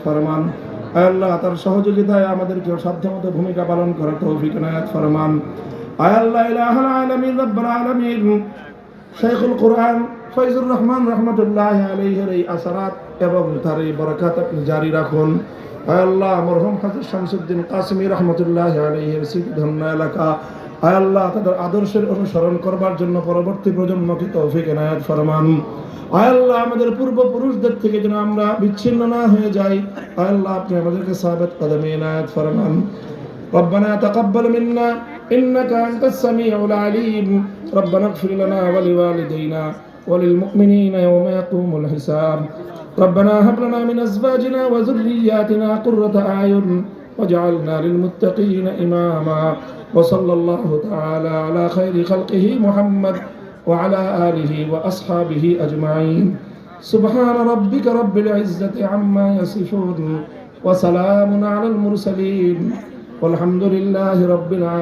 ফরমান। আয় আল্লাহ তার সহযোগিতায় আমাদেরকে সাধ্যমতো ভূমিকা পালন করার তৌফিক ইনায়াত ফরমান। আয় আল্লাহ ইলাহুল আলামিন রব্বুল আলামিন শাইখুল কুরআন ফয়জুর রহমান রাহমাতুল্লাহি আলাইহির এই আসরাত এবং তার এই বরকত আপনি জারি রাখুন। আয় আল্লাহ মরহুম হযরত শামসুদ্দিন কাসেমী রাহমাতুল্লাহি আলাইহির স্মৃতিধন্য এলাকা, আয় আল্লাহ তাদের আদর্শের অনুসরণ করবার জন্য পরবর্তী প্রজন্মকে তৌফিক ইনায়াত ফরমান। আয় আল্লাহ আমাদের পূর্বপুরুষদের থেকে যেন আমরা বিচ্ছিন্ন না হয়ে যাই, আয় আল্লাহ আপনি আমাদেরকে সাবিত কদমে ইনায়াত ফরমান। ربنا تقبل منا إنك أنت السميع العليم ربنا اغفر لنا ولوالدينا وللمؤمنين يوم يقوم الحساب ربنا هب لنا من أزواجنا وذرياتنا قرة أعين واجعلنا للمتقين إماما وصلى الله تعالى على خير خلقه محمد وعلى آله وأصحابه أجمعين سبحان ربك رب العزة عما يصفون وسلام على المرسلين والحمد لله رب العالمين.